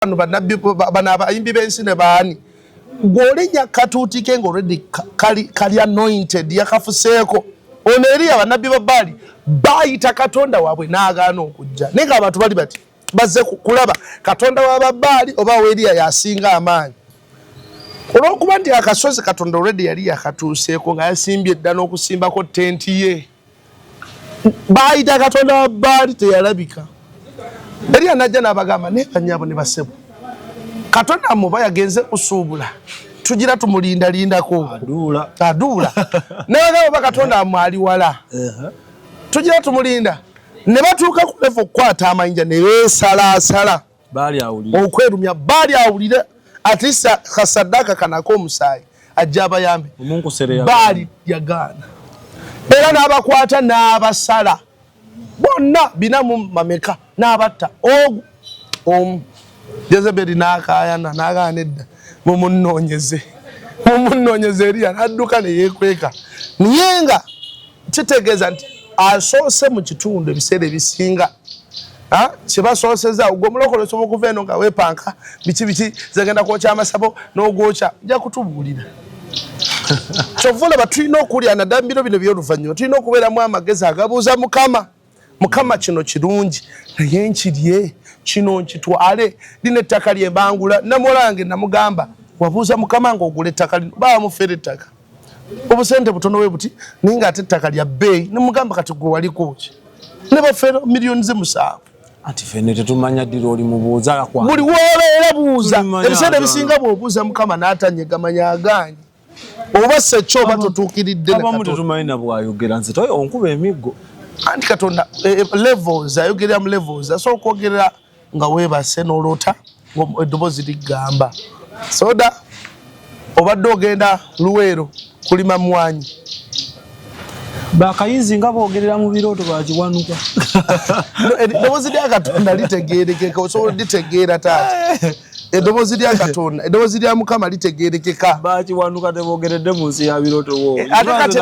banabbi banaba ayimbi bensi ne baani golenya katuti ke already kali anointed yakafuseeko ono eri abanabbi babali bayita katonda wabwe naagaana okujja nenga abantu bali bati bazze kulaba katonda wababali oba weriya yasinga amaanyi olwokuba nti akasozi katonda already yali yakatuuseeko nga yasimbye edda n'okusimbako tenti ye bayita katonda wabali teyalabika Eriya najja n'abagamba ne banyabo ne basebo katonda muba yagenze kusuubula tugira tumulinda lindako adula naye katonda amali wala tugira tumulinda ne batuuka ku level kwata amanja ne beesalaasala bali awulira okwerumya bali awulira atisa kasadaka kanako omusaayi ajja abayambe bali yagaana era n'abakwata n'abasala bonna binamu mameka n'abatta Jezebeli n'akaayana n'agaanedda mumunoonyeze Eriya n'adduka ne yeekweka naye nga kitegeeza nti asoose mu kitundu ebiseera ebisinga kye basooseza gwe omulokole osobola okuva eno nga weepanka biki zegenda kwokya amasabo n'ogwokya nja kutubuulira kyova olaba tulina okulya naddala mbiro bino by'oluvannyuma tulina okubeeramu amagezi agabuuza Mukama kino kirungi naye nkirye kino nkitwale lino ettaka lyembangula namulange namugamba wabuuza Mukama ng'ogula ettaka lino baamufera ettaka obusente butono bwe buti naye ng'ate ettaka lya bbeeyi nemugamba kati gwe waliko ki ne bafera miliyoni ze7 ati fene tetumanya ddira oli mubuuza kwa buli wobeera buuza ebiseera ebisinga bw'obuuza Mukama n'atanyegamanya aganye oba sekyo oba totuukiridde abamu tetumanyi na bwayogera nze toyo onkuba emiggo anti katonda levels ayogerera mu levels asobola okwogerera nga weebase n'olota eddoboozi ligamba soda obadde ogenda Luweero kulima mwanyi bakayizi nga boogerera mu birooto bakiwanuka eddoboozi lya katonda litegeerekeka osobola litegeera taata eddoboozi lya katonda eddoboozi lya Mukama litegeerekeka bakiwanuka teboogeredde mu nsi ya birooto wo ate kati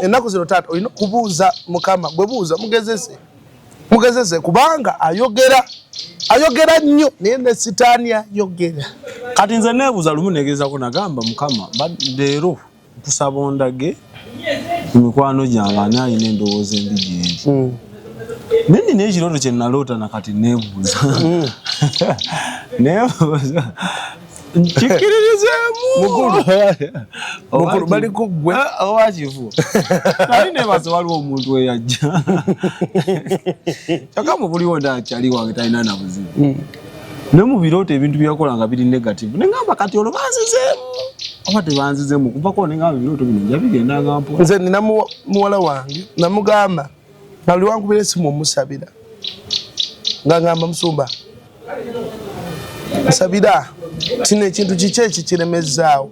ennaku zino taata olina kubuuza Mukama gwe buuza mugezese kubanga ayogera nnyo naye ne sitaani ayogera kati nze neebuuza lumu negezako nagamba Mukama leero nkusaba ondage mikwano gyange ani alina endowooza embi gyendi nini n'ekirooto kye naloota nakati neebuuza nkikiririzemu mukulu bali ku ggwe owakifu nali neebaza waliwo omuntu eyajja kyokka mubuliwo ndakyali wange talina na buzibu ne mu birooto ebintu byakola nga biri negative nengamba kati olwo banzizeemu oba tebanzizeemu kuvako nengamba ebirooto bino nja bigendanga mpola nze nina muwala wange namugamba nali wankubira esimu omusabira nga ngamba Musumba nsabira kino ekintu kiki ekikiremezaawo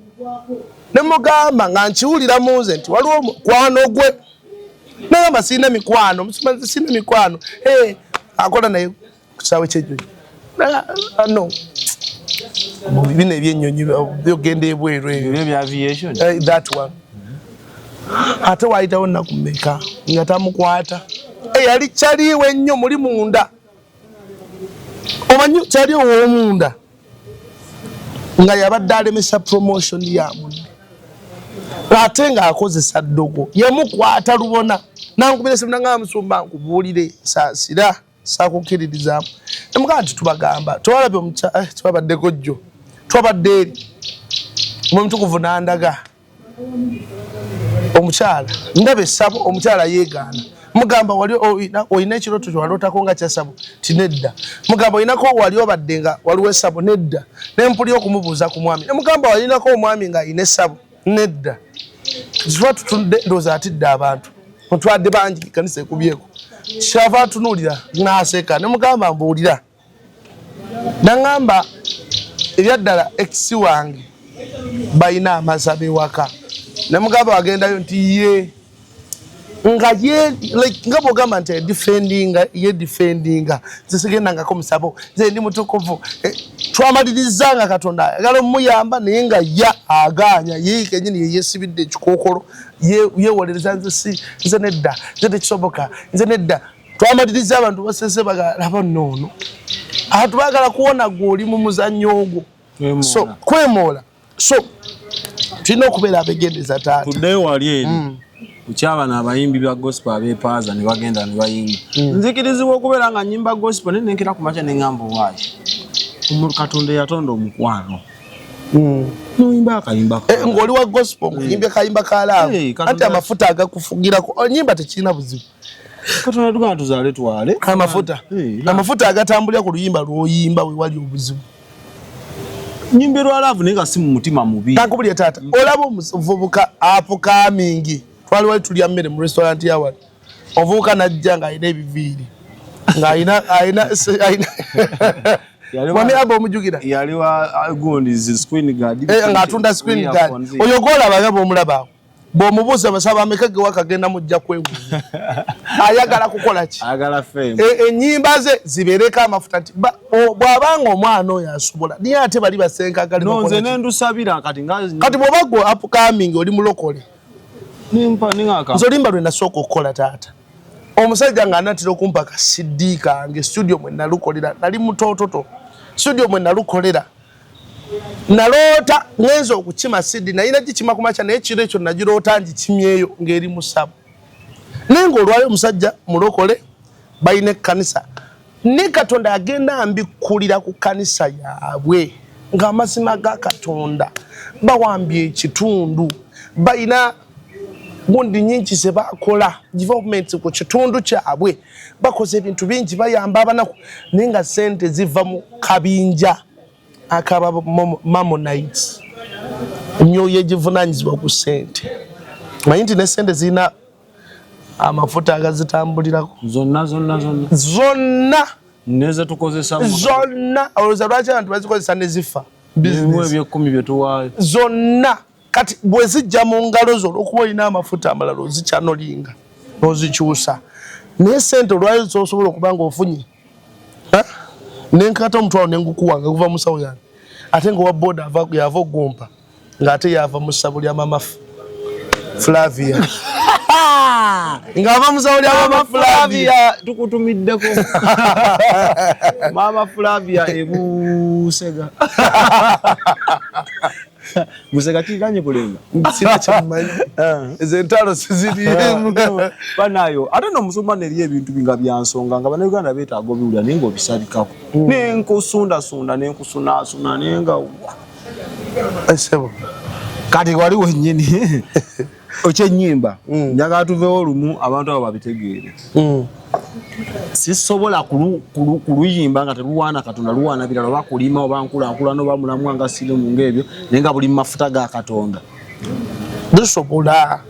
nemugamba nga nkiwulira muze nti waliwo mukwano gwe nagamba sirina mikwano Musumba sirina mikwano akola naye ku kisaawe ky'ennyonyi no bino ebyennyonyi byogenda ebweru ebyo bya aviation that one ate waayitawo nnaku mmeka nga tamukwata yali kyaliwe ennyo muli munda omanyi kyaliwo ow'omunda nga yabadde alemesa promotion ya munne ate ng'akozesa ddogo yamukwata lubona nankubira esimu nangamba Musumba nkubuulire saasira saakukkirirrizaamu nemugamba nti tubagamba twalabye twabaddeko jjo twabadde eri omutukuvu nandaga omukyala ndaba essabo omukyala yeegaana mugamba wali olina ekirooto kyewalootako nga kyasabo tinedda mugamba olinako wali obadde nga waliwo essabo nedda nempulira okumubuuza ku mwami nemugamba walinako omwami nga alina essabo nedda kifa tutudde ndowooza atidde abantu mutwadde bangi kanisa ekubyeko kyava atunuulira n'aseka nemugamba mbuulira nangamba ebyaddala ex wange balina amasabe ewaka nemugamba wagendayo nti ye nga bwogamba nti defendinga nzisegendangako musabo nze ndi mutukuvu twamalirizanga katonda ayagala omuyamba naye nga agaanya ye kenyini yeyesibidde ekikookolo yewolereza nze nedda nze tekisoboka nze nedda twamatiriza abantu basese bagalaba nono atubagala kuona goli mu muzannyo ogwo so kwemola so tulina okubeera abegendeza taata tuddeyo wali eri kukyaba n'abayimbi bya gospel abeepaaza ne bagenda ne bayimba nzikirizibwa okubeera nga nnyimba gospel ne nenkera ku makya ne ŋŋamba owaayi Katonda yatonda omukwano noyimba akayimba ng'oli wa gospel ng'oyimba akayimba ka laavu anti amafuta agakufugirako onyimba tekirina buzibu Katonda tugana tuzaale twale amafuta agatambulira ku luyimba lw'oyimba we wali obuzibu nyimba lwa laavu naye nga si mu mutima mubi nakubulya taata olaba omuvubuka upcoming twali wali tulya mmere mu restaurant yawali ovubuka najja ng'alina ebiviiri ng'alina mwami aba omujjukira yali wa gundi screen guard ng'atunda screen guard oyo gw'olaba bw'omulaba bw'omubuuza basaba ameka ge wakagenda mujja kwewuunya ayagala kukola ki ayagala fame ennyimba ze zibeereko amafuta nti bw'abanga omwana oyo asobola niye ate bali basenkagali nze nendusabira kati bw'oba gwe upcoming oli mulokole nze olimba lwe nasooka okukola taata omusajja ng'anatera okumpa ka CD kange studio mwe nalukolera nali mutoototo studio mwe nalukolera naloota ngenza okukima CD nayina gikima ku makya naye kiro ekyo nagiroota ngikimyeyo ng'eri mu ssabo naye ng'olwali omusajja mulokole balina ekkanisa ne Katonda agenda ambikkulira ku kkanisa yaabwe ng'amazima ga Katonda bawambye ekitundu balina gundi nyingi ze bakola development ku kitundu kyabwe bakoze ebintu bingi bayamba abanaku naye nga ssente ziva mu kabinja akaba Mammonites emyoyo egivunaanyizibwa ku ssente manyi nti ne ssente zirina amafuta agazitambulirako zonna neze tukozesa zonna olowooza lwaki abantu bazikozesa ne zifa ebyekumi byetuwaayo zonna kati bwe zijja mu ngalo zo olwokuba olina amafuta amalala ozikyanolinga n'ozikyusa naye ssente olwayo zosobola okuba nga ofunye nenkata omutwalo nengukuwanga guva mu sawo yange ate nga owa boda yava ogumpa ng'ate yava mu ssabo lya mama Flavia ng'ava mu ssabo lya mama Flavia tukutumiddeko mama Flavia ebusega musega kiganye kulenga sina kyamanyi ezo entalo sizirimu banayo ate n'omusumba neri ebintu binga byansonga nga bannayuganda beetaaga obiwulira naye ng'obisabikako nenkusundasunda nenkusunaasuna naye nga esebo kati wali wennyini ekyennyimba njagala tuveewo olumu abantu abo babitegeere sisobola kuluyimba nga teluwaana Katonda luwaana birala oba kulima oba nkulankulana oba mulamwa nga sirimu ng'ebyo naye nga buli mu mafuta ga Katonda bisobola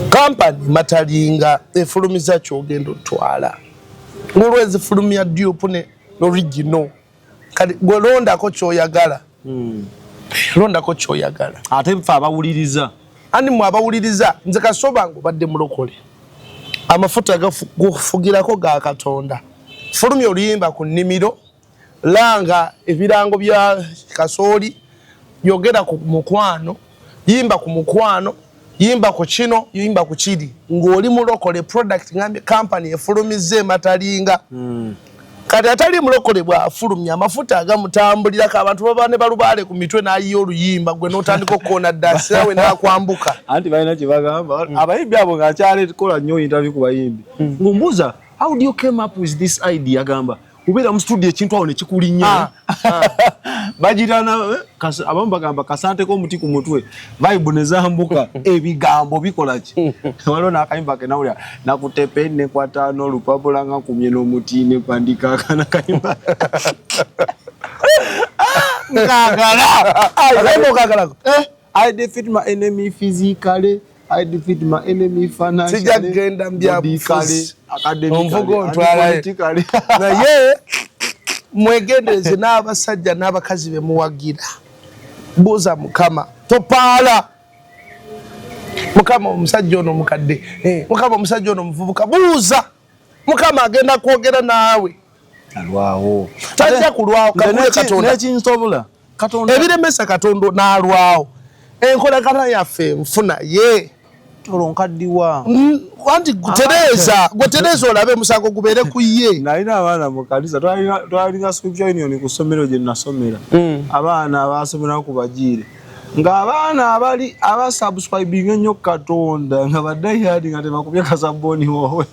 kampani Matalinga efulumiza kyogenda otwala ng'olwezifulumya dupe ne original kati gwe londako kyoyagala londako kyoyagala ate ffe abawuliriza ani mwe abawuliriza nze kasoba nga obadde mulokole amafuta gafugirako ga Katonda fulumya oluyimba ku nnimiro langa ebirango bya kasooli yogera ku mukwano yimba ku mukwano yimba ku kino yimba ku kiri ng'oli mulokole product ngambe company efulumize Matalinga kati atali mulokole bw'afulumya amafuta agamutambulirako abantu baba ne balubaale ku mitwe n'ayiya oluyimba gwe n'otandika okukoona ddaasi nawe n'akwambuka anti balina kye bagamba abayimbi abo ng'akyalekola nnyo interview ku bayimbi ng'ombuuza how do you came up with this idea agamba ubeera mu studio ekintu awo ne kikulinnya bagirana abamu bagamba kasanteko omuti ku mutwe vibe ne zambuka ebigambo bikola ki waliwo n'akayimba ke nawulira nakutepe nekwata n'olupapula nga nkumye n'omuti ne kwandika akana kayimba kagalako I defeat my enemy physically I defeat my enemy financially sija genda mbyabufuzi onvugo ntwalaye naye mwegendeze n'abasajja n'abakazi be muwagira buuza Mukama topaala Mukama omusajja ono mukadde Mukama omusajja ono muvubuka buuza Mukama agenda kwogera naawe alwawo tajja kulwawo Katonda nekinsobola Katonda ebiremesa Katonda n'alwawo enkolagana yaffe nfuna ye tolonkaddiwa anti gutereza olabe musango gubeere ku ye. Nalina abaana mu kanisa twalinga scripture union ku ssomero gye nasomera abaana abasomera ku bajiire ng'abaana abali abasubscribing ennyo Katonda nga badayihadi nga tebakubye kasabbooni wowe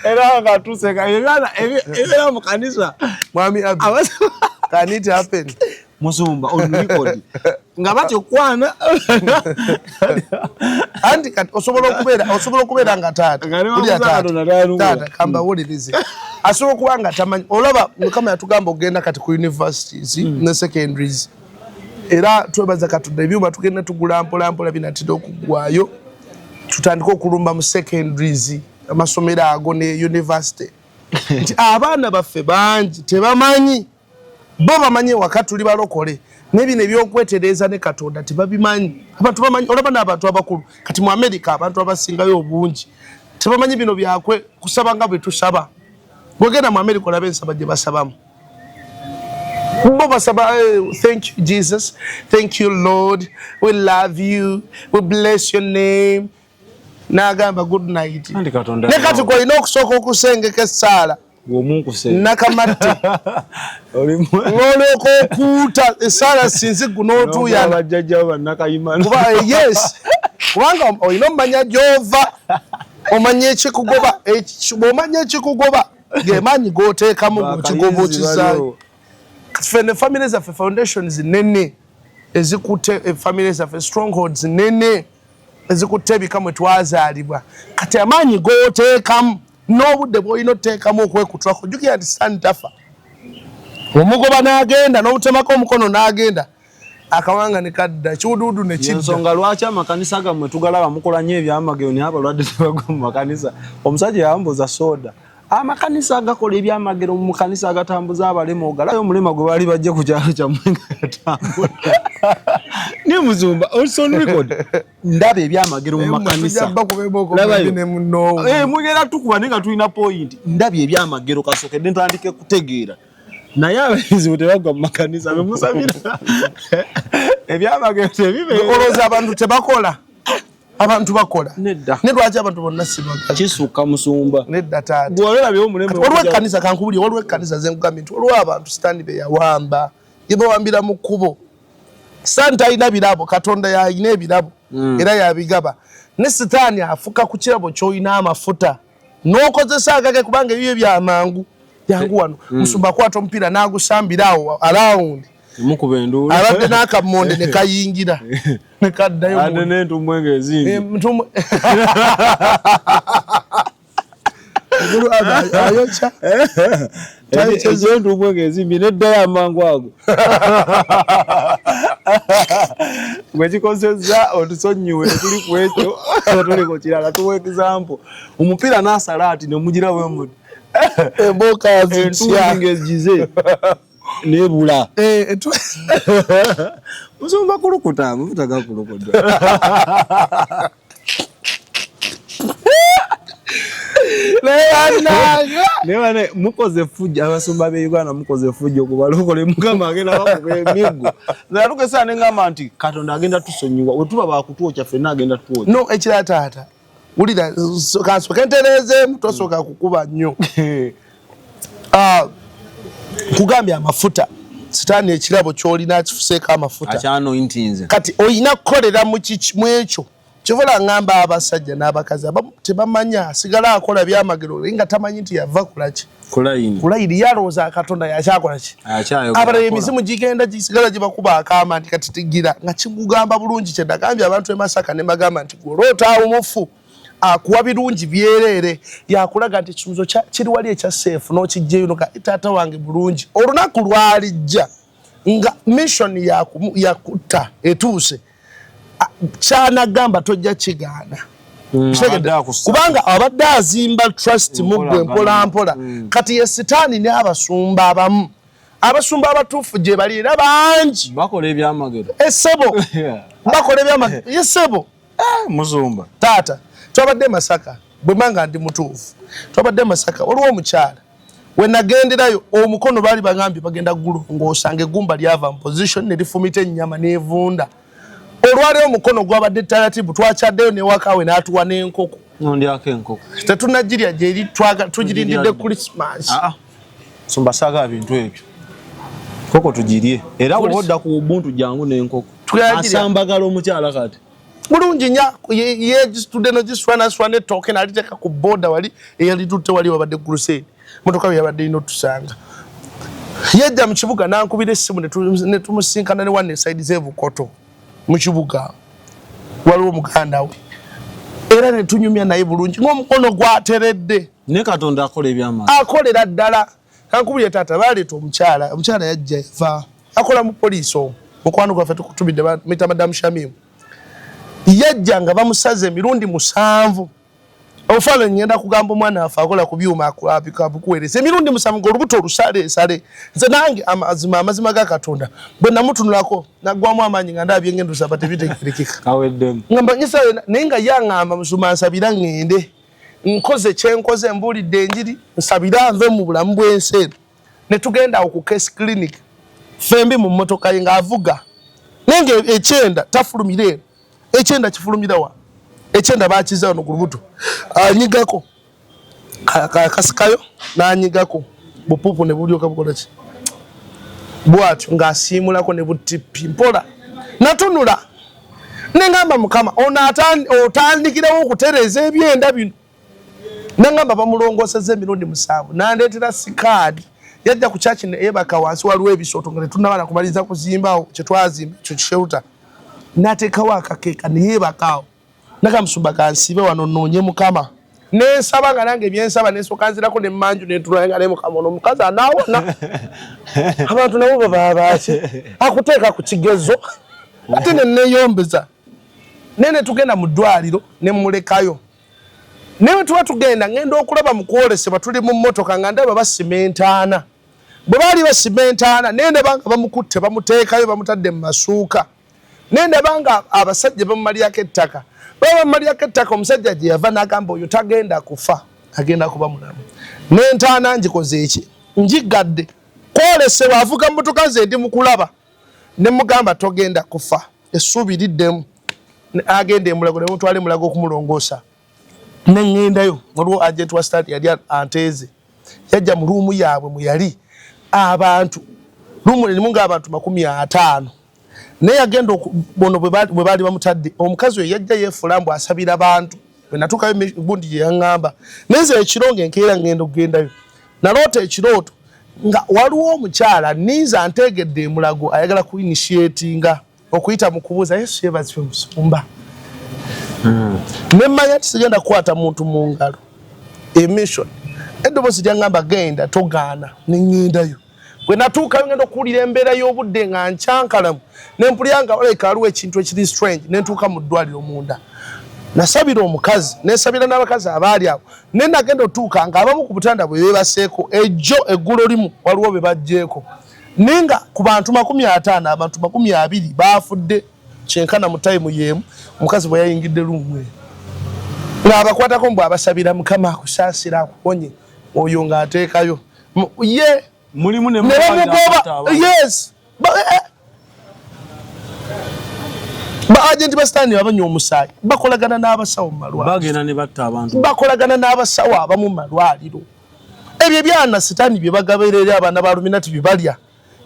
era nga tuseka ebyana mu kanisa mwami Abi can it happen Musumba on record nga batyo kwana anti osobola okubeera nga taata kamba wulirize asobola okuba nga tamanyi olaba Mukama yatugamba okugenda kati ku universities ne secondaries era twebaza Katonda ebyuma tugenda tugula mpola binatera okuggwayo tutandika okulumba mu secondaries amasomero ago ne university nti abaana baffe bangi tebamanyi bo bamanyi wakati tuli balokole nebino ebyokwetereza ne Katonda tebabimanyi abantu bamanyi olaba n'abantu abakulu kati mu America abantu abasingayo obungi tebamanyi bino byakwe kusaba nga bwe tusaba bwegenda mu America olabe ensaba gye basabamu bo basaba thank you Jesus, thank you Lord, we love you, we bless your name n'agamba good night ne kati kolina okusooka okusengeka essaala nakamatte olwoka okuuta essaala sinzigu n'otuuyana yes kubanga olina omumanya gy'ova omanya ekikugoba bw'omanya ekikugoba gemaanyi g'oteekamu kukigoba okizaayo fene family zaffe foundations nene ezikutte family zaffe strongholds nene ezikutte ebikamu twazaalibwa kati amaanyi g'oteekamu n'obudde bw'olina oteekamu okwekutulako jjukira nti sitaani tafa omugoba n'agenda n'obutemako omukono n'agenda akawanga ne kadda kiwuduwudu ne kidda ensonga lwaki amakanisa gammwe tugalaba mukola nnyo ebyamagero naye abalwadde tebagwa mu makanisa omusajja yawambuza soda amakanisa agakola ebyamagero mu makanisa agatambuza abalema ogalayo omulema gwe baali bajje ku kyalo kyammwe nga yatambula ne Muzumba also on record ndaba ebyamagero mu makanisa mugenda tukuba nga tulina point ndaba ebyamagero kasokedde ntandike kutegeera naye abayizi tebagwa mu makanisa bemusabira ebyamagero tebibeolooza abantu tebakola abantu bakola nedda nedwaki abantu bonna sibaga kisuka Musumba nedda taata bwolabye omuleme olwe kanisa kankubuli olwe kanisa zengugambye nti olwe abantu stand be yawamba yebawambira mu kubo santa ina birabo Katonda ya ine birabo era yabigaba ne sitaani afuka ku kirabo kyoyina amafuta n'okozesa agage kubanga ebyo byamangu yangu wano Musumba kwata omupiira n'agusambirawo around mukubendula abadde n'akamonde ne kayingira ne kaddayo ate n'entumbwe ng'ezindi ayocha ezo entumbwe ng'ezimbi neddayo amangu ago bwekikozesa otusonyiwe tuli ku ekyo tuliko kirala tuwa example omupiira n'asalaati nemugira bwemuti emboka entumbwe ng'egize nebula Musumba kulukuta amafuta gakulukuta ne mukoze fujja abasumba be Uganda mukoze fujja okubalokole Mukama agenda bakube emigo natukesa nengamba nti Katonda agenda tusonyiwa wetuba bakutwocha fena agenda tuwocha no ekira taata ulira kasoka entereze mutosoka kukuba nnyo kugambya amafuta sitaani ekirabo kyolina kifuseeka amafuta akyano intinze kati oyina kukolera mu ekyo kivula ngamba abasajja n'abakazi tebamanya asigala akola byamagero nga tamanyi nti yava kulaki kulayini yalowooza Katonda yakyakola ki abalala emizimu gigenda gisigala gibakuba akaama nti kati tigira nga kigugamba bulungi kyedagambye abantu emasaka ne bagamba nti gwolootawo mufu akuwa birungi byereere yakulaga nti ekibuzo kiri wali ekya seefu n'okijjeyo noga taata wange bulungi olunaku lwalijja nga mission yakutta etuuse kyanagamba tojja kigaana kubanga abadde azimba trust muggwe mpola mpola kati ye sitaani ne abasumba abamu abasumba abatuufu gye bali era bangi bakola ebyamagero essebo bakola ebyamagero yessebo Musumba taata twabadde Masaka bwe manga ndi mutuufu twabadde Masaka waliwo omukyala wenagenderayo omukono bali bagambye bagenda gulu ng'osanga eggumba lyava mu position ne lifumita ennyama n'evunda olwaleero omukono gwabadde talatibu twakyaddeyo newakawe n'atuwa n'enkoko nondyako enkoko tetunagirya gyeri tugirindidde Christmas sumba saga bintu ebyo koko tugirye era bwodda ku buntu jangu n'enkoko asambagala omukyala kati bulungi nya yegisitudde nogiswana ettooke naliteeka ku boda wali eyalitutte wali wabadde crusade motoka yabadde ino tusanga yejja mu kibuga nankubira essimu ne tumusinkana ne wanne side z'ebukoto mu kibuga waliwo muganda we era ne tunyumya naye bulungi ng'omukono gwateredde ne Katonda akola ebyamaanyi akolera ddala kankubira taata baleeta omukyala yajja eva akola mu poliisi omwo mukwano gwaffe tukutubidde muyita madamu Shamimu yajja nga bamusaze emirundi 7 obufaananyi ngenda kugamba omwana waffe akola ku byuma abikuweereza emirundi 7 ng'olubuto olusaleesale nze nange amazima ga Katonda bwe namutunulako naggwamu amaanyi nga ndabye ngendo saba tebitegerekeka kaweddemu ngamba nyisa naye nga yaŋŋamba musuma nsabira ŋŋende nkoze kyenkoze mbuulidde enjiri nsabira nve mu bulamu bw'ensi eno ne tugenda awo ku case clinic fembi mu mmotoka ye ng'avuga naye nga ekyenda tafulumira eno ekyenda kifulumira wa ekyenda bakiza ono ku lubuto anyigako kasikayo n'anyigako bupupu ne bulyoka bukola ki bwatyo ng'asiimulako ne butipi mpola natunula nengamba Mukama ono otandikirawo okutereeza ebyenda bino nengamba bamulongoseza emirundi 7 nandeetera sikaadi yajja ku kyaki eyebaka wansi waliwo ebisooto nga tetunnabana kumaliza kuzimbawo kyetwazimba ekyo kishelter nateekawo akakeeka neyebakaawo nakamusumba kansiibe wano nnoonye Mukama nensaba nga nange ebyensaba nensooka nzirako nemmanju netulanga naye Mukama ono omukazi anaawona abantu nabo babaaki akuteeka ku kigezo ate neneyombeza nene tugenda mu ddwaliro nemulekayo newe tuba tugenda ngenda okulaba mu kwolesebwa tuli mu mmotoka nga ndaba basimentaana bwe baali basimentaana nende banga bamukutte bamuteekayo bamutadde mu masuuka nende banga abasajja bamumalyako ettaka bamumalyako ettaka omusajja gye yava n'agamba oyo tagenda kufa agenda kuba mulamu nentaana ngikoze eki njigadde kwolesebwa avuga mmotoka ze ndi mu kulaba ne mugamba togenda kufa essuubi liddemu agenda emulago ne mutwale mulago okumulongoosa nengendayo waliwo agent wa start yali anteeze yajja mu ruumu yaabwe mu yali abantu ruumu erimu ng'abantu 50 naye agenda bono bwe baali bamutadde omukazi oyo yajja yeefulambu asabira abantu bwe natuukayo gundi gye yaŋŋamba neze ekirongo enkeera ngenda okugendayo naloota ekirooto nga waliwo omukyala ninza antegedde emulago ayagala ku initiatinga okuyita mu kubuuza Yesu yeebazibwe musumba nemmanya nti sigenda kukwata muntu mu ngalo emission eddoboozi lyaŋŋamba genda togaana neŋŋendayo bwe natuukayo ngenda okuwulira embeera y'obudde nga nkyankalamu nempulira nga oleka waliwo ekintu ekiri strange nentuuka mu ddwaliro munda nasabira omukazi nesabira n'abakazi abaali awo naye nagenda otuuka nga abamu ku butanda bwe beebaseeko ejjo eggulo limu waliwo be bajjeeko naye nga ku bantu 50 abantu 20 baafudde kyenkana mu tayimu yeemu omukazi bwe yayingidde lumu ng'abakwatako mbw abasabira Mukama akusaasira akuwonye oyo ng'ateekayo ye mulimu ne bamugoba yes agenti basitaani abanywa omusaayi bakolagana n'abasawo mu malwaliro bagenda ne batta abantu bakolagana n'abasawo abamu mu malwaliro ebyo ebyana sitaani bye bagaberera abaana ba luminati bye balya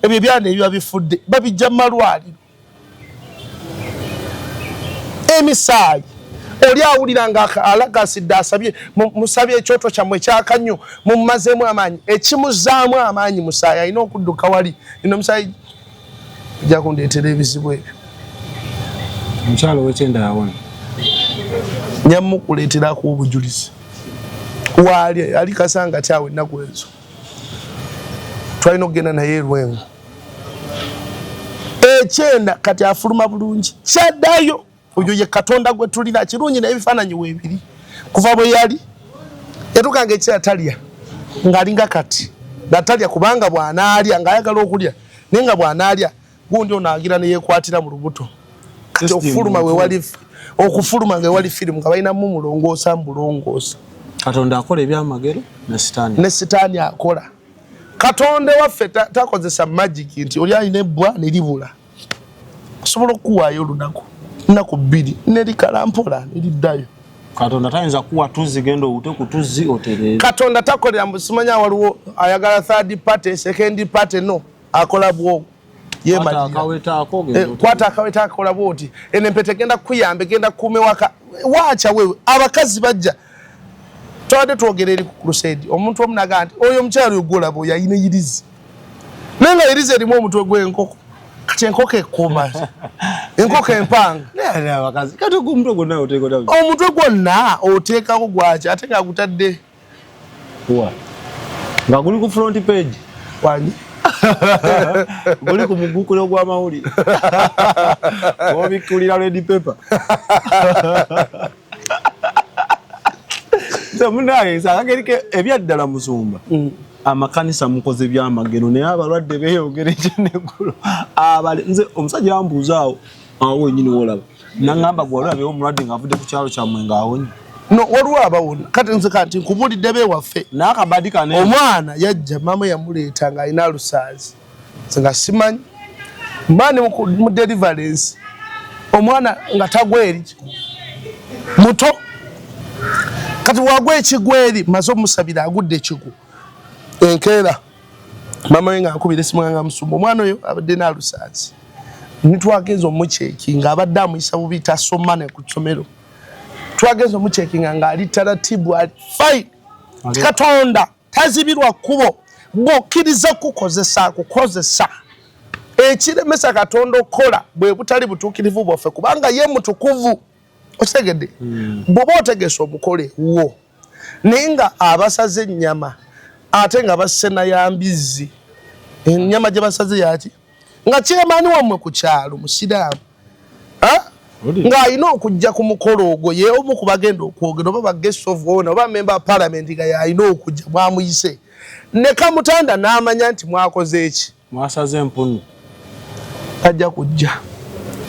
ebyo ebyana ebiba bifudde babijja mu malwaliro emisaayi oli awulira nga alagasidde asabye musabye ekyoto kyammwe ekyakannyo mumumazeemu amaanyi ekimuzaamu amaanyi musaayi alina okudduka wali ino musaayi ejja kundeetera ebizibu ebyo omukyalo w'ekyenda yawona nyamukuleeterako obujulizi waali ali kasanga kyawe ennaku ezo twalina okugenda naye Lwengo ekyenda kati afuluma bulungi kyaddayo oyo ye Katonda gwe tulina kirungi n'ebifaananyi weebiri kuva bwe yali yatukanga ekira talya ng'alinga kati natalya kubanga bw'anaalya ng'ayagala okulya naye nga bw'anaalya gundi ono agira ne yeekwatira mu lubuto kati okufuluma okufuluma nga wali firimu nga balinamu mulongoosa mbulongoosa Katonda akola ebyamagero ne sitaani akola Katonda waffe takozesa magic nti oli alina ebbwa ne libula. Osobola okuwaayo olunaku nnaku 2 ne likalampola ne liddayo. Katonda tayinza kuwa tuzzi genda owute ku tuzzi oterere. Katonda takolera musimanya waliwo ayagala third party second party no akola bwo ye kwata akaweta akola bwoti ene mpete genda kuyambe genda kume waka wacha wewe abakazi bajja twade twogereri ku crusade omuntu omunaga nti oyo mkyalo yogola bo yayine yirizi nenga yirizi erimu omutwe gwenkoko kati enkoko ekoma enkoko empanga ne abakazi kati omuntu gonna oteko dawe omutwe gwonna oteekako gwacha ate nga gutadde wa nga guli ku front page wani guli ku mugukulo gwa mawuli obikulira red paper Zamunaye sagerike ebyaddala musumba amakanisa mukoze byamageno ne abalwadde beyogere kyeneggulo abale nze omusajja ambuuzaawo awo nyini wolaba nangamba gwalabe omulwadde ngavudde ku kyalo kyamwe ngaawonye no waliwo abawona kati nze kanti nkubulidde bewaffe n'akabadika ne omwana yajja mama yamuleeta nga alina lusaazi nga simanyi mbani mu deliverance omwana nga tagweri muto kati wagwe ekigweri maze omusabira agudde ekigu enkeera mama we nga akubira esimu nga musumba omwana oyo abadde n'alusaazi nitwagenza omukyeki nga abadde amuyisa bubi tasoma ne ku ssomero twagenza omukyeki nga ali taratibu ali fine Katonda tazibirwa kubo bw'okkiriza kukozesa ekiremesa Katonda okola bwe butali butuukirivu bwaffe kubanga ye mutukuvu otegedde bw'oba otegese omukole wo naye nga abasaze ennyama ate nga bassena ya mbizzi ennyama gye basaze yaki nga kyemaani wammwe ku kyalo musiraamu ng'alina okujja ku mukolo ogwo ye omu ku bagenda okwogera oba ba guest of honor oba member of parliament nga yalina okujja mwamuyise ne Kamutanda n'amanya nti mwakoze eki mwasaze empunu tajja kujja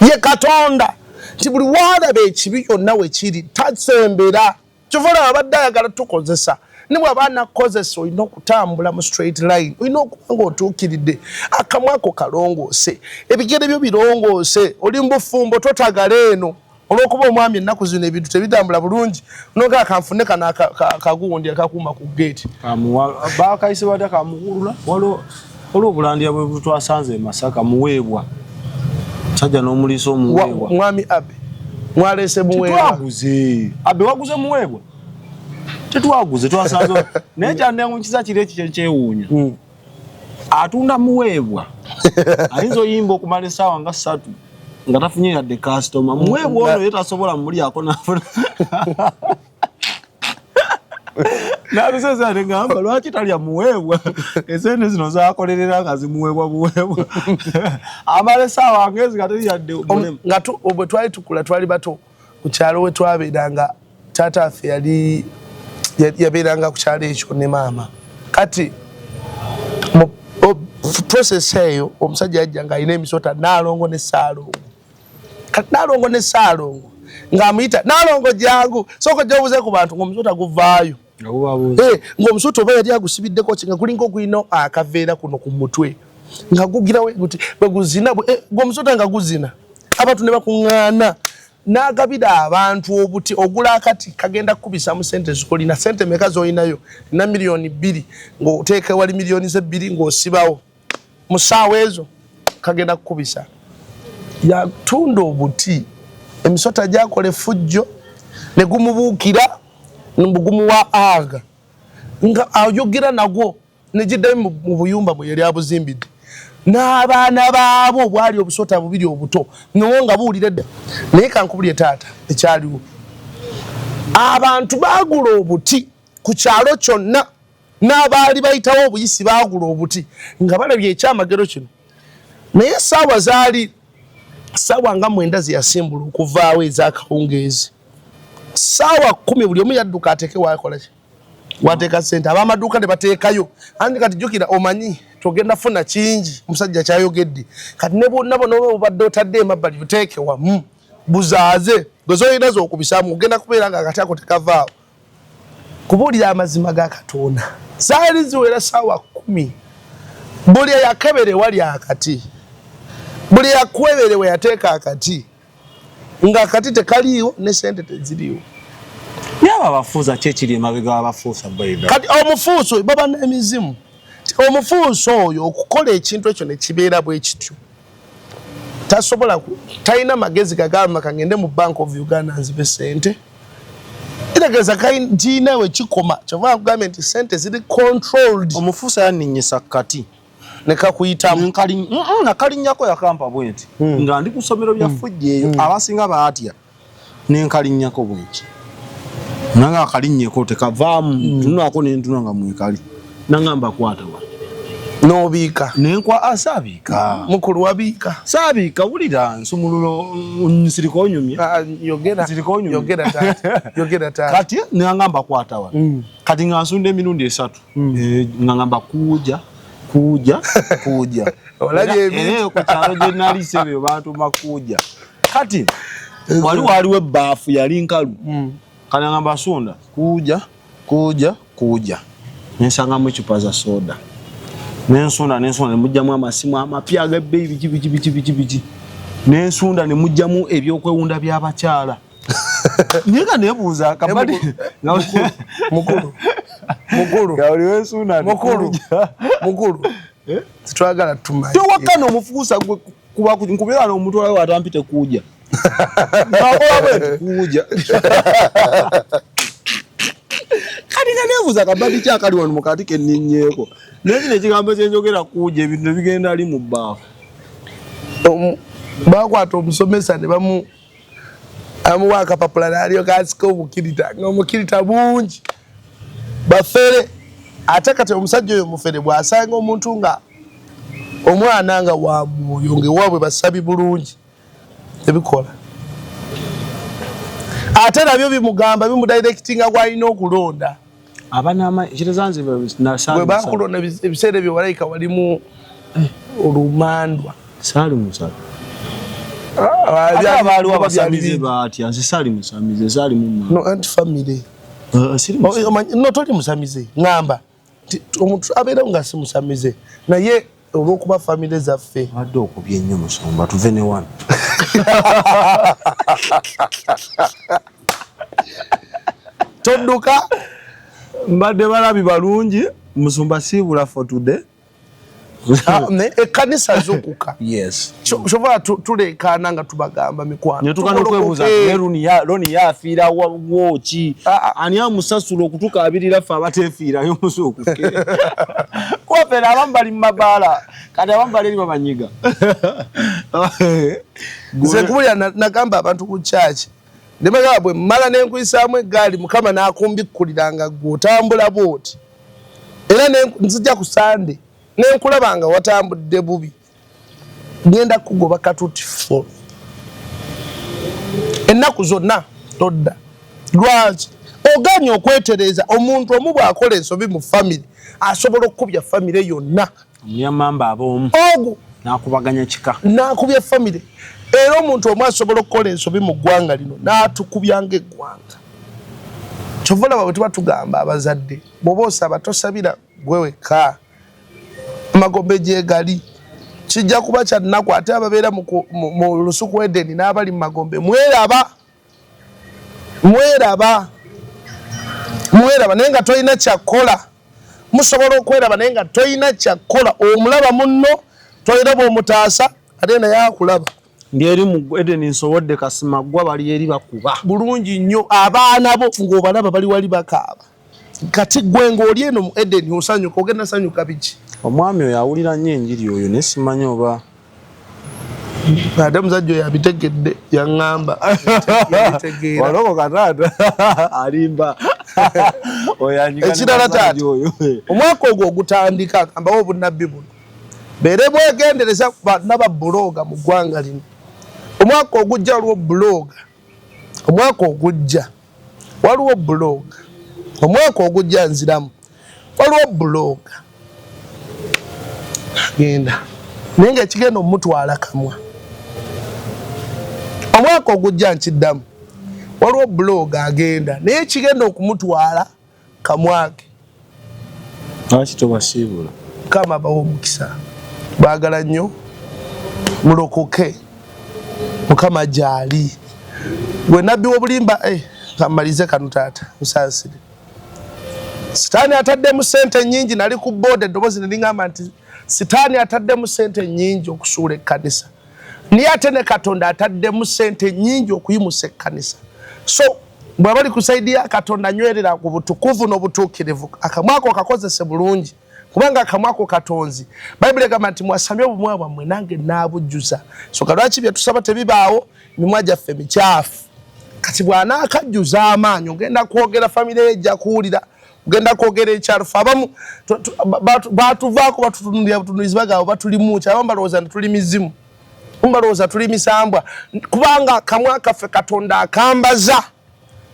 ye Katonda nti buli waalaba ekibi kyonna we kiri tasembera kyovula abadde ayagala tukozesa ne bw'aba nakozesa olina okutambula mu straight line olina okuba ng'otuukiridde akamwa ako kalongoose ebigere byo birongoose oli mu bufumbo totagala eno olw'okuba omwami ennaku zino ebintu tebitambula bulungi nogaa kanfune kana kagundi akakuuma ku geeti bakayise badde kamuwulula waliwo obulandya bwe butwasanze e Masaka muweebwa sajja n'omuliisa omuweebwa mwami Abe mwaleese muweebwa twaguze Abe waguze muweebwa tetwaguze twasanze naye kyandengukiza kiri ekyo kyewuunya atunda muweebwa ayinza oyimba okumala essaawa nga 3 nga tafunye yadde kasitoma muweebwa ono ye tasobola mumulyako nafuna naluseza ngamba lwaki talya muweebwa esente zino zakolerera nga zimuweebwa buweebwa amala essaawa ngezi nga teri yadde nga bwe twali tukula twali bato ku kyalo we twabeeranga taata affe yali yabeeranga ku kyalo ekyo ne maama kati mu process eyo omusajja yajja nga alina emisota Naalongo ne Ssaalongo kati Naalongo ne Ssaalongo ng'amuyita Naalongo jangu sooka gyobuze ku bantu ng'omusota guvaayo ng'omusota oba yali agusibiddeko ki nga gulinga ogulina akaveera kuno ku mutwe nga gugirawo guti bwe guzina ng'omusota nga guzina abantu ne bakuŋŋaana n'agabira abantu obuti ogula akati kagenda kukubisa mu sente zikolina sente meka z'olinayo na miliyoni 2 ng'oteeka wali miliyoni 2 ng'osibawo mu ssaawa ezo kagenda kukubisa yatunda obuti emisota gyakola effujjo ne gumubuukira gumuwa aga nga ayogera nagwo ne giddayo mu buyumba bwe yali abuzimbidde n'abaana baabo bwali obusota bubiri obuto nowo nga buwulira dda naye kankubulye taata ekyaliwo abantu baagula obuti ku kyalo kyonna n'abaali bayitawo obuyisi baagula obuti nga balabye ekyamagero kino naye essaawa zaali ssaawa nga 9 zeyasimbula okuvaawo ez'akawungeezi ssaawa 10 buli omu yadduka ateeke wakola ki wateeka ssente ab'amaduuka ne bateekayo andi kati jjukira omanyi togenda funa kingi omusajja kyayogedde kati ne bonna bona obadde otadde emabbali buteeke wamu buzaaze gwezoyina z'okubisaamu ogenda kubeera nga akati ako tekavaawo kubuulira amazima ga Katonda zaali ziwera ssaawa 10 buli yakebere wali akati buli yakwebere we yateeka akati nga akati tekaliiwo ne sente teziriiwo nyaba bafuuza kyekiri emabega abafuusa baida kati omufuuso baba n'emizimu omufuuso oyo okukola ekintu ekyo ne kibeera bwe kityo tasobola talina magezi gagamba kangende mu Bank of Uganda nzibe sente itegeeza ntiina we kikoma kyova kugambye nti sente ziri controlled omufuusa yanninyisa kati nekakuyitamu nakalinnyako yakampa bwenti nga ndi ku ssomero lya Fujja eyo abasinga baatya nenkalinnyako bweki nanga akalinnyeko tekavaamu tunaako nentuna nga mwekali nangamba kwata wa n'obiika nenkwa asaabiika mukulu wabiika saabiika wulira nsumululo nsirika onyumya yogera taata kati nangamba kwata wa kati nga nsunda emirundi 3 nangamba kuja olabye ku kyalo gye nali sebyo baatuma kuja kati waliwo ebbaafu yali nkalu kati nangamba sunda kuja nensangamu ecupa za soda nensunda nemujjamu amasimu amapya ag'ebbeeyi biki nensunda nemujjamu ebyokwewunda by'abakyala naye nga neebuuza kabadi mukulu titwagala tumanyi tewakkana omufuusa nkubeera n'omutwala we atampite kuuja nakola bwe kuuja kati nga neebuuza kabadi kyakali wano mukati kenninnyeeko naye kino ekigambo kyenjogera kuuja ebintu nebigenda ali mu bbaafu bakwata omusomesa ne amuwa akapapula nalyo kasika obukirita ng'omukirita bungi bafere ate kati omusajja oyo mufere bw'asanga omuntu nga omwana nga wa mwoyo ng'ewaabwe basabi bulungi ebikola ate nabyo bimugamba bimudirectinga gw'alina okulonda bwe bakulonda ebiseera ebyo walayika walimu olumandwa saali musala abaaliwo abasamize batya nze saali musamize saali no anti-family no toli musamize ngamba omuntu abeera nga si musamize naye olw'okuba family zaffe adde okubye nnyo musomba tuve ne wano todduka mbadde balabi balungi musumba siibula for today ekkanisa zukuka yes shova tulekaana nga tubagamba mikwano netukana okwebuuza loni yafiira woki ani amusasula okutukaabirira ffe abateefiirayo musuukuke kwafeera abamu bali mu mabaala kati abamu bali eri babanyiga nze kubulira nagamba abantu ku kyaki ndemagaba bwe mmala nenkuyisaamu eggaali mukama n'akumbikkuliranga gwe otambula bwoti era nzija ku sande nenkulaba nga watambudde bubi ngenda kugoba katutifo ennaku zonna todda lwaki oganye okwetereza omuntu omu bw'akola ensobi mu famire asobola okukubya famire yonna myamamba ab'omu ogu n'akubaganya kika n'akubya famire era omuntu omu asobola okukola ensobi mu ggwanga lino n'atukubya ng'eggwanga kyova olaba bwe tuba tugamba abazadde bw'oba osaba tosabira gwe wekka amagombe gyegali kijja kuba kyannaku ate ababeera mu lusuku Edeni n'abali mu magombe mweraba naye nga tolina kyakkola musobola okweraba naye nga tolina kyakkola omulaba munno toliraba omutaasa ate naye akulaba ndi eri mu Edeni nsobodde kasima gwa bali eri bakuba bulungi nnyo abaana bo ng'obalaba bali wali bakaaba kati gwe ng'oli eno mu Edeni osanyuka ogenda sanyuka biki omwami oyo awulira nnyo enjiri oyo naye simanyi oba ate musajja oyo abitegedde yaŋŋamba waloko kataata alimba ekirala taata omwaka ogwo ogutandika kambawo obunnabbi buno beere bwegendereza naba buloga mu ggwanga lino omwaka ogujja waliwo buloga omwaka ogujja waliwo buloga omwaka ogujja nziramu waliwo buloga genda naye nga ekigenda omutwala kamwa omwaka ogujja nkiddamu waliwo buloga agenda naye ekigenda okumutwala kamwake lwaki tobasiibula Mukama bawo omukisa baagala nnyo mulokoke Mukama jali gwe nabbi w'obulimba kamalize kano taata musaasire sitaani ataddemu sente nnyingi nali ku boode eddoboozi ne liŋŋamba nti sitaani ataddemu sente nnyingi okusuula ekkanisa naye ate ne Katonda ataddemu sente nnyingi okuyimusa ekkanisa so bw'aba ali ku sayidi ya Katonda nywerera ku butukuvu n'obutuukirivu akamwa ako kakozese bulungi kubanga akamwa ako katonzi Bayibuli egamba nti mwasamye obumwa bwammwe nange naabujjuza so kalwaki bye tusaba tebibaawo emimwa gyaffe mikyafu kati bw'anaakajjuza amaanyi ogenda kwogera famire ejja kuwulira ogenda kwogera ekyalufu abamu baatuvaako batutunulira butunulizi bagabo batulimuki abamu balowooza nti tuli mizimu balowooza tuli misambwa kubanga akamwa kaffe Katonda akambaza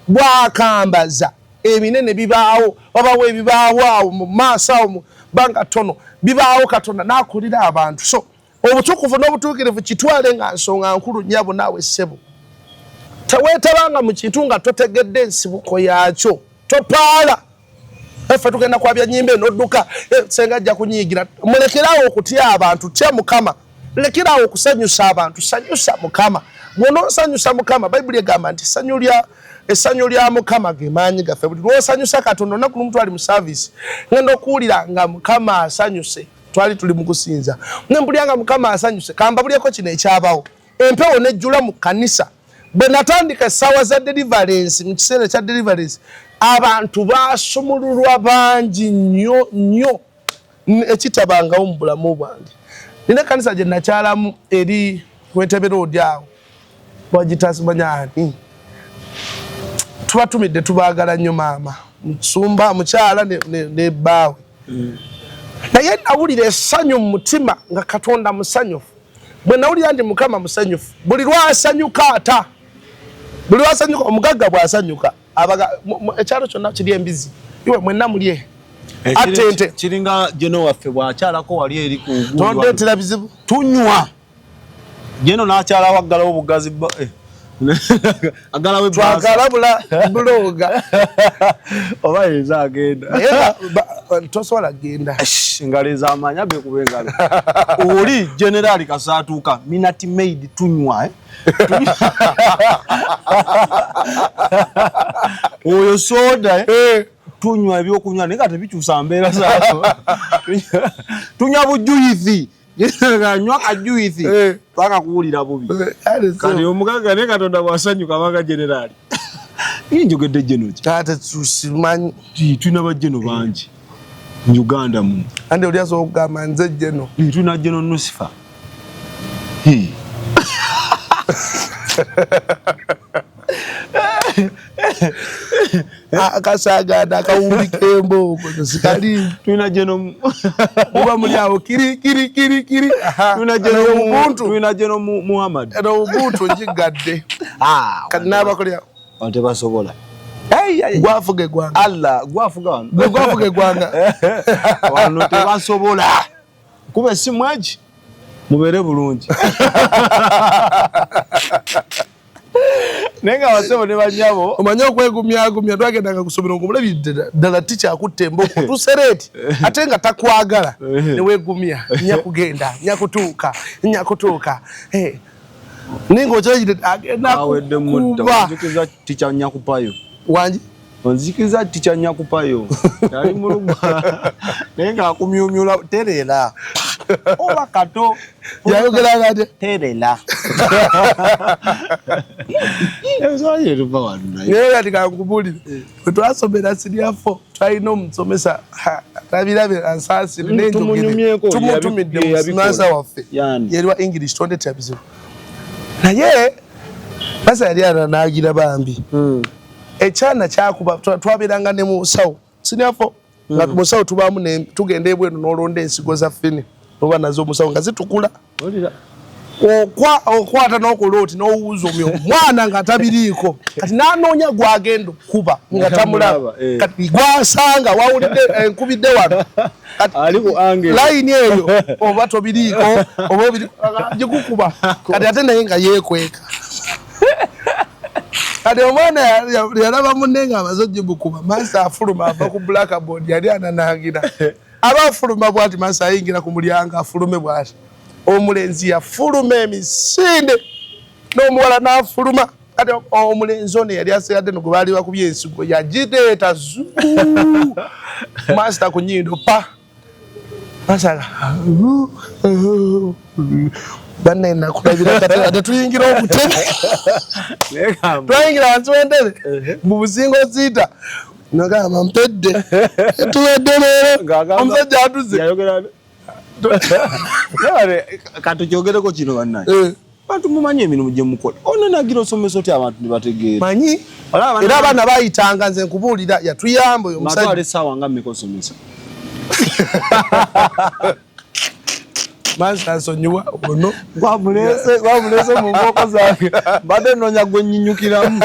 bwakambaza ebinene bibaawo wabawo ebibaawo awo mu maaso awo mu banga tono bibaawo Katonda n'akulira abantu so obutukuvu n'obutuukirivu kitwale nga nsonga nkulu nnyabo naawe ssebo teweetabanga mu kintu nga totegedde ensibuko yaakyo topaala ffe tugenda kwabya nnyimba enodduka senga ajja kunyiyigira mulekerawo okutya abantu tya Mukama lekerawo okusanyusa abantu sanyusa Mukama bw'onoosanyusa Mukama Bayibuli egamba nti essanyu lya Mukama ge maanyi gaffe buli lw'osanyusa Katonda olunaku lumu twali mu saavisi ngenda okuwulira nga Mukama asanyuse twali tuli mu kusinza nembulya nga Mukama asanyuse kambabulyeko kino ekyabawo empewo nejjula mu kkanisa bwe natandika essaawa za deliverance mu kiseera kya deliverance abantu baasumululwa bangi nnyo ekitabangawo mu bulamu bwange nina ekkanisa gye nakyalamu eri Wentebe Road awo wagitasibanyani tubatumidde tubaagala nnyo maama musumba mukyala ne bbaawe naye nawulira essanyu mu mutima nga Katonda musanyufu bwe nawulira ndi Mukama musanyufu buli lwasanyuka ata buli lwasanyuka omugagga bw'asanyuka ekyalo kyonna kiri embizi iwe mwenna mulye atente kiringa jeno waffe bwakyalako wali eri ku tondeetera bizibu tunywa jeno n'akyala waggalawo obugazi agalawo twagalabula buloga oba yinza agenda tosobola genda engalo ez'amaanyi abe kuba engalo oli generali kasaatuuka minati maid tunywa oyo soda tunywa ebyokunywa naye nga tebikyusa mbeera zaazo tunywa bujuyizi nywa kajuyizi paka kuwulira bubi kati omugagga naye Katonda bw'asanyuka abanga generali njogedde jeno ki taate tusimanyi tulina bajeno bangi mu Uganda mu andi oli asobola okugamba nze jeno tulina jeno Nusifa akasaganda akawumbikembo sikali tulina jeno muba muli awo kiri tulina jeno Muhammad eno ubuntu njigadde kati n'abakolera tebasobola gwafuga eggwanga Allah gwafuga wano gwafuga eggwanga wano tebasobola kuba essimu egi mubeere bulungi naye nga basebo ne banyabo omanye okwegumyagumya twagendanga kusomera ngomulabidde ddala tikyakutte emboko tusereeti ate nga takwagala neweegumya nyakutuuka ninga okyagide agenda kukuba nzikiza ticya nyakupayo wangi onzikiza ticya nyakupayo yali mulugwa naye nga akumyumyula terera oba kato yayogeranga ate terera naye kati kankubulire bwe twasomera siniya 4 twalina omusomesa labirabe ansaasire nenjogere tumutumidde musimasa waffe yeriwa English tondetya bizibu naye masa yali ananaagira bambi ekyana kyakuba twabeeranga ne musawo siniya 4 nga musawo tubaamu tugenda ebwenu n'olonda ensigo za ffene oba nazo musawo nga zitukula okwata n'okulooti n'owuuza omwana nga tabiriiko kati n'anoonya gwagenda okukuba nga tamulaba kati gwasanga wawulidde enkubidde wano layini eyo oba tobiriiko oba gikukuba kati ate naye nga yeekweka kati omwana yalaba munne nga amaze ogimukuba maaso afuluma ava ku blackboard yali ananaagira abafuluma bwati Masa ayingira ku mulyango afulume bwati omulenzi yafuluma emisinde n'omuwala n'afuluma ate omulenzi ono yali asigadde no gwe baali bakubye ensigo yagireeta zuu Master ku nnyindo pa Master banne nakulabira kati ate tuyingira obutebe twayingira wansi w'entebe mu buzingo siita nagamba mpedde tuwedde leero omusajja atuze kati kyogereko kino bannaye bantu mumanyi emirimu gye mukola ono nagira osomesa oti abantu ne bategeera manyi era abaana bayitanga nze nkubuulira yatuyamba oyo omusajja matwale essaawa nga mmeka osomesa Master nsonyiwa ono gwamulese mu nkoko zange mbadde noonya gwe nnyinyukiramu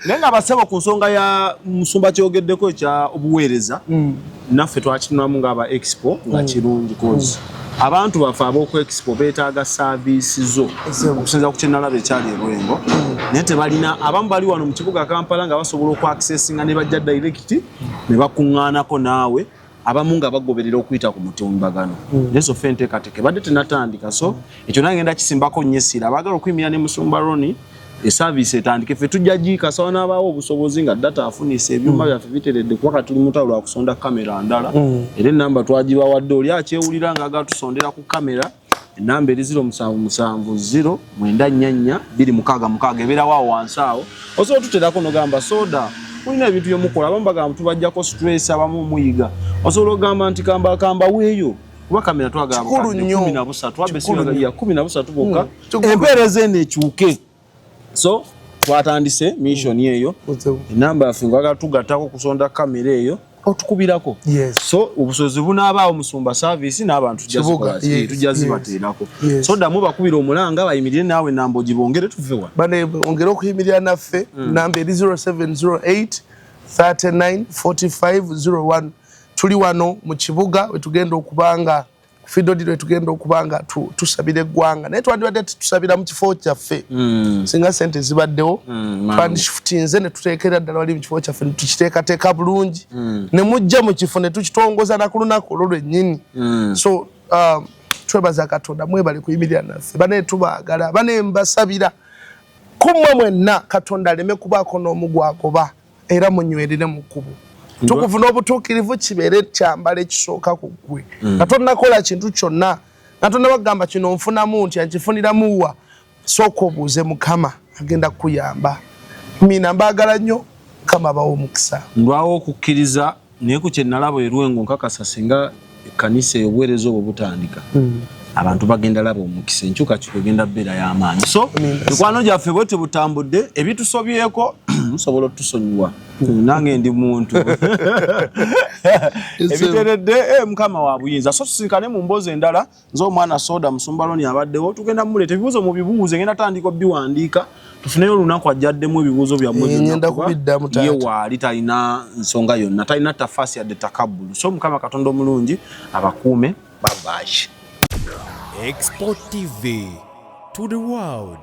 naye nga basaba ku nsonga ya musumba kyogeddeko ekya obuweereza naffe twakitunulamu ng'aba expo nga kirungi kozi abantu baffe ab'oku expo beetaaga saaviisi zo okusinza ku kyenalaba ekyali e Lwengo naye tebalina abamu bali wano mu kibuga Kampala nga basobola okwaccessinga ne bajja direct ne bakuŋŋaanako naawe abamu nga bagoberera okuyita ku mutimbagano nezo ffe enteekateeka badde tenatandika so ekyo nange ngenda kisimbako nnyo essira abaagala okuyimira ne Musumba Roni esaaviisi etandike ffe tujja giikasawo n'abaawo obusobozi nga data afunisa ebyuma byaffe biteredde kuba tuli mutalo lwa kusonda kamera ndala era ennamba twagibawadde oli akyewulira nga agatusondera ku kamera ennamba eri 0770 944 266 ebeerawo awo wansi awo osobola tuterako nogamba soda mulina ebintu byemukola abamu bagamba tubajjako stress abamu muyiga osobola ogamba nti kamba weeyo kuba kamera twagamba 13 abesinaga ya 13 bokka empeereza eno ekyuke so twatandise mission eyo enamba yaffe ngwaga tugattako kusonda kamera eyo otukubirako so obusozi bunaabaawo Musumba service n'abantu tujja zibateerako so ddamu bakubira omulanga bayimirire naawe namba ogibongere tuvewa bane ongera okuyimirira naffe namba eri 0708 394501 tuli wano mu kibuga wetugenda okubanga Fidodi wetugenda okubanga tusabira eggwanga naye twandibadde tusabira mu kifo kyaffe singa sente zibaddewo twandishifutinze ne tuteekera ddala wali mu kifo kyaffe tukiteekateeka bulungi ne mujja mu kifo ne tukitongoza na ku lunaku olwo lwennyini so twebaza Katonda mwebale kuyimirira naffe bane tubaagala bane mbasabira kumwe mwenna Katonda aleme kubaako n'omu gwagoba era munywerere mu kkubo tukufuna obutuukirivu kibeere kyambala ekisooka ku ggwe Katonda nakola kintu kyonna Katonda bagamba kino nfunamu nti ankifuniramuwa sooka obuuze Mukama agenda kukuyamba mina mbaagala nnyo Mukama bawo omukisa ndwawo okukkiriza naye ku kye nalaba e Lwengo nkakasa singa ekkanisa eyobuweereza obwo butandika abantu bagenda laba omukisa enkyukakyuka egenda bbeera y'amaanyi so mikwano gyaffe bwe tebutambudde ebitusobyeko musobola otusonyiwa nange ndi muntu ebiteredde Mukama wa buyinza so tusinkane mu mboozi endala nz'omwana Soda Musumba Roni abaddewo tugenda muleeta ebibuuzo mu bibuuzo ngenda tandika biwandiika tufuneyo olunaku ajjaddemu ebibuuzo byammwe ye waali talina nsonga yonna talina tafasi yadde takabbulu so Mukama Katonda omulungi abakuume babaaki Export TV to the world.